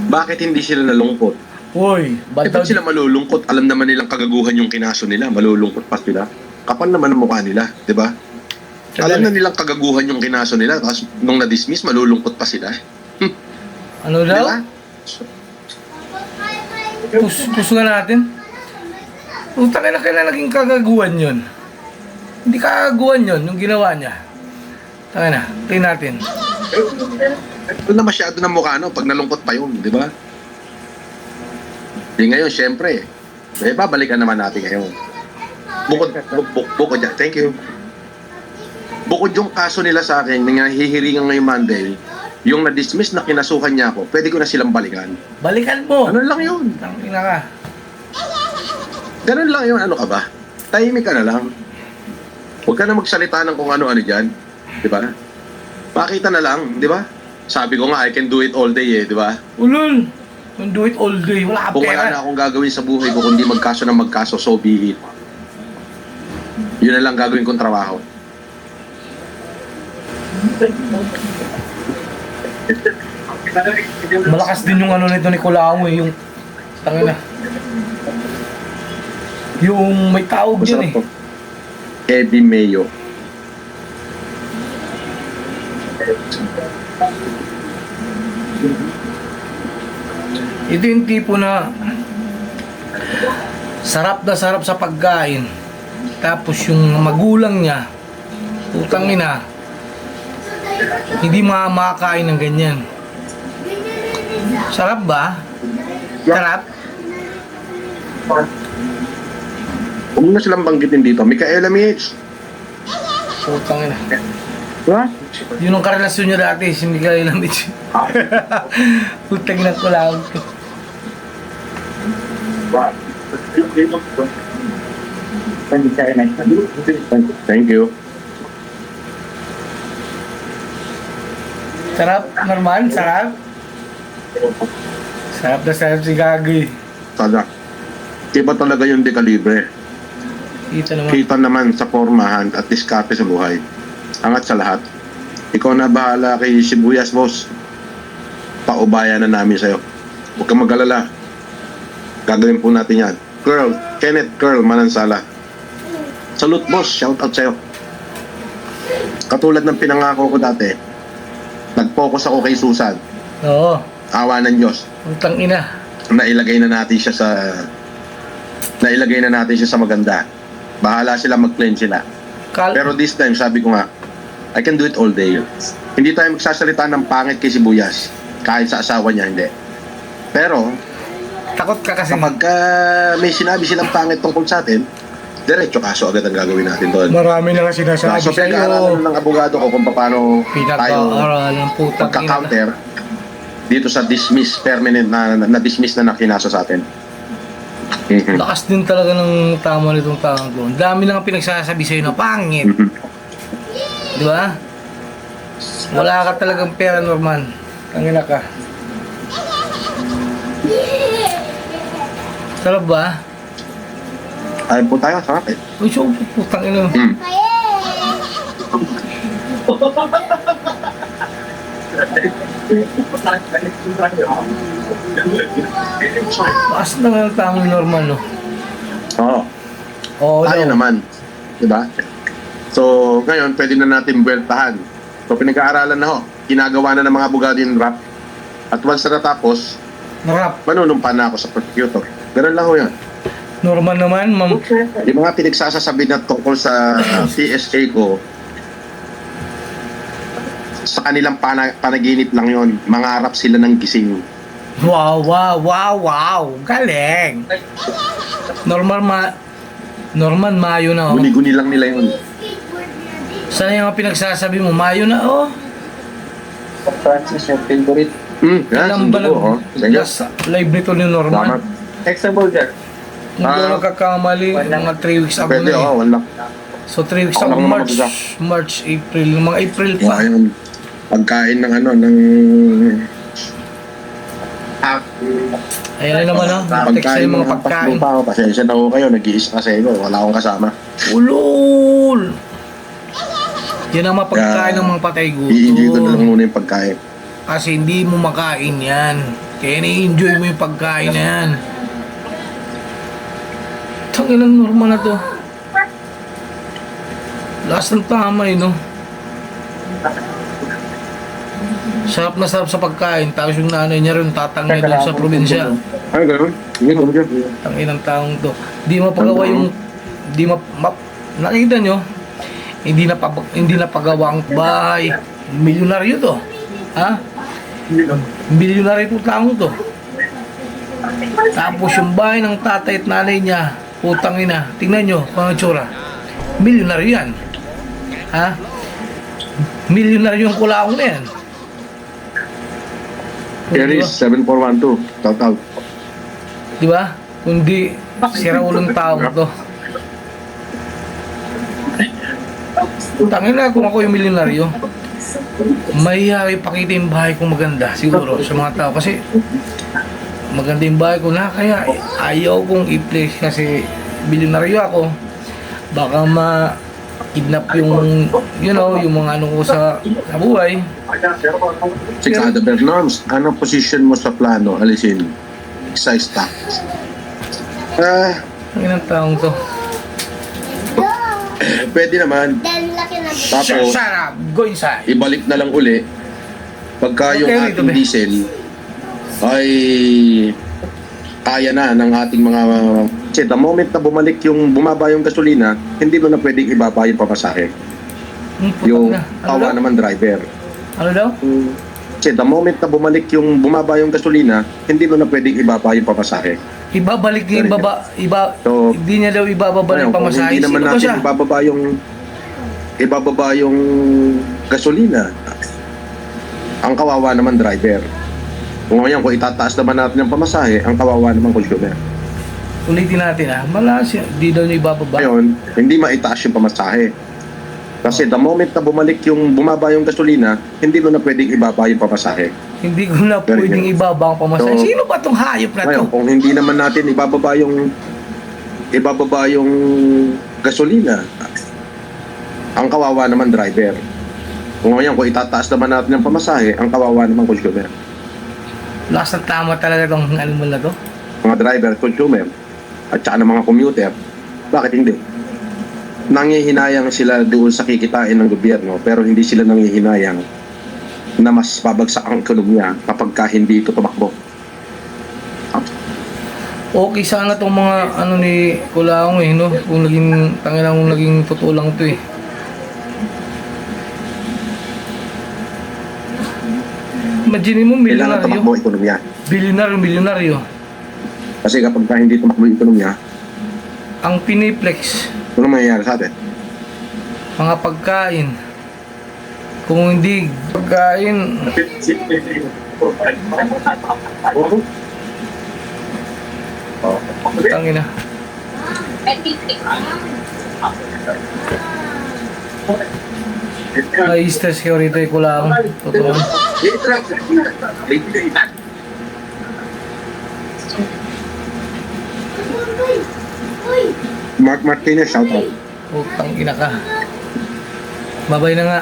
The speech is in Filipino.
Bakit hindi sila nalungkot? Uy, Eh, ba't sila malulungkot? Alam naman nilang kagaguhan yung kinaso nila. Malulungkot pa sila. Kapal naman ang mukha nila, di ba? Alam na nilang kagaguhan yung kinaso nila. Tapos nung na-dismiss, malulungkot pa sila. Ano Di daw? ba? Puso nga natin. Utang na kailan naging kagaguhan yun. Hindi kagaguhan yun, yung ginawa niya. Tanga na, tingnan natin. Ito na masyado ng mukha, no? Pag nalungkot pa yun, di ba? Di ngayon, syempre. Eh, babalikan naman natin ngayon. Bukod yan. Thank you. Bukod yung kaso nila sa akin, na hihiringan ngayong Monday, yung na-dismiss na kinasuhan niya ako, pwede ko na silang balikan. Balikan mo! Ano lang yun? Tangina ka. Ganun lang yun. Ano ka ba? Tahimik ka na lang. Huwag ka na magsalita ng kung ano-ano dyan. Di ba? Pakita na lang, di ba? Sabi ko nga, I can do it all day di ba? Ulul! Don't do it all day. Wala ka Kung wala na pera. akong gagawin sa buhay ko, kundi magkaso ng magkaso, so be it. Yun na lang gagawin kong trabaho. Malakas din yung ano nito ni Kulao yung tangina. Yung may tawag Masarap yun to. Eddie Mayo. Ito yung tipo na sarap na sarap sa pagkain. Tapos yung magulang niya, utang ina, hindi makakain ng ganyan. Sarap ba? Sarap? Huwag mo na silang banggitin dito. Micaela Mitch. Utang ina. What? Yun ang karelasyon niya dati, si Miguel Lamich. Utang ina ko lang. Thank you. Sarap, normal, sarap. Sarap na sarap si Gagi. Sada. Iba talaga yung dekalibre. Kita naman. Kita naman sa pormahan at diskarte sa buhay. Angat sa lahat. Ikaw na bahala kay Sibuyas, boss. Paubayan na namin sa'yo. Huwag kang mag-alala. Gagawin po natin yan. Kenneth Curl Manansala. Salute, boss. Shout out sa'yo. Katulad ng pinangako ko dati, nag-focus ako kay Susan. Oo, Awa ng Diyos. utang ina. Nailagay na natin siya sa maganda. Bahala sila, mag-claim sila. Pero this time, sabi ko nga, I can do it all day. Hindi tayo magsasalita ng pangit kay Sibuyas. Kahit sa asawa niya, hindi. Pero, Takot ka kasi. kapag may sinabi silang pangit tungkol sa atin, diretso kaso agad ang gagawin natin doon. Marami na nga sinasabi So, pinag-aaralan sa'yo. ng abogado ko kung paano tayo Pinag-aaral ng putang ina. pagka-counter dito sa dismiss, permanent na-dismiss na nakinaso sa atin. Lakas din talaga ng tama nitong taong ko. Ang dami lang ang pinagsasabi sa'yo na pangit. Di ba? Wala ka talagang pera, Norman. Tangina ka. Sarap ba? Ayun po tayo, sarap eh. Uy, so, putang ina. Lakas na nga ang tamang Norman, no? Oo. Oo, Tayo daw. naman. Diba? So, ngayon, pwede na natin buweltahan. So, pinag-aaralan na ho. Ginagawa na ng mga abogado yung rap. At once na natapos, Narap. manunumpa na ako sa prosecutor. Ganun lang ho yun. Norman naman, ma'am. Yung mga pinagsasasabi na tungkol sa PSA ko, sa kanilang panaginip lang yon, mangarap sila ng gising. Wow, wow, wow, wow. Galing. Norman, Mayo na, oh. Guni-guni lang nila yun. Sana yung mga pinagsasabi mo, Mayo na, oh. Francis, your favorite. Yan, Alam ba sundo ko, oh. Sige. Yes, live nito ni Tama. Norman. Example dyan. Hindi ko nagkakamali, mga 3 weeks ago Pwede, na, eh. wala. So 3 weeks Ako ago, lang naman March, April, mga April pa. Ayun. Pagkain ng ng Ayan na naman, oh. Text sa yung mga pagkain. Pa ako. Pasensya na ho kayo, nag-iisa kasi ako. Wala akong kasama. Ulol! Yan ang mapagkain ng mga patay I-enjoy ko na lang gutom. muna yung pagkain. Kasi hindi mo makain yan. Kaya ni-enjoy mo yung pagkain na yan. Tangilang normal na to. Last ng tama no? Sarap na sarap sa pagkain. Tapos yung nanay niya rin tatangay doon sa probinsya. Ay, gano'n? Hindi ko dyan. Tangilang taong to. Di mapagawa yung... Nakikita nyo? Hindi na pagawa ang bahay. Milyonaryo to. Ha? Milyonaryo itong taong to. Tapos yung bahay ng tatay at nanay niya, putang ina. Tingnan nyo kung ang tsura. Milyonaryo yan. Ha? Milyonaryo yung kulaong na yan. Aries 7412. Shout out. Di ba? Kundi sira ulong taong to. Tangina kung ako yung milyonaryo, mahihaw ipakita yung bahay kong maganda siguro sa mga tao kasi maganda yung bahay ko na kaya ayaw kong i-place kasi milyonaryo ako, baka ma-kidnap yung yung mga ano ko sa buhay. Si Kada Bernoms, anong position mo sa plano? Alisin? Excise tax. Ang inang taong to. Pwede naman. Tapos, Sarap! Go inside! ibalik na lang uli pagka yung Okay, rito, ating be. diesel ay kaya na ng ating mga kasi the moment na bumaba yung gasolina, hindi mo na pwedeng ibaba yung pamasahe. Yung Ano kawa daw? naman driver. Ano daw? Kasi the moment na bumaba yung gasolina, hindi mo na pwedeng ibaba yung pamasahe. Ibabalik niya So, hindi niya daw ibababa Ngayon, ng kung pamasahe. hindi naman Sino ba natin siya? ibababa yung gasolina, ang kawawa naman driver. Kung ngayon, kung itataas naman natin yung pamasahe, ang kawawa naman consumer. Ulitin natin malas yan. Di daw niya ibababa. Ngayon, hindi maitaas yung pamasahe. Kasi the moment na bumaba yung gasolina, hindi mo na pwedeng ibaba yung pamasahe. Hindi ko na Very pwedeng good. ibaba ang pamasahe. So, Sino ba tong hayop na to? Ngayon, kung hindi naman natin ibababa yung gasolina, ang kawawa naman driver. Kung ngayon, kung itataas naman natin yung pamasahe, ang kawawa naman consumer. Last na tama talaga tong animal na to. Mga driver, consumer, at saka ng mga commuter, bakit hindi? Nangihinayang sila doon sa kikitain ng gobyerno, pero hindi sila nangihinayang na mas babagsak ang ekonomiya kapag hindi ito tumakbo. Okay sana tong mga ano ni Kulaong no? Kung naging tangilang naging totoo lang to eh. Imagine mo Kailangan milyonaryo. tumakbo ang ekonomiya. Milyonaryo. Kasi kapag hindi tumakbo ang ekonomiya, Ang piniplex, ano mangyayari sa atin? mga pagkain. Kung hindi pagkain, tangina. Na-stress kayo rito eh, Kulaong. Totoo. Mark Martinez, shout out. Putang ina ka. Babay na nga.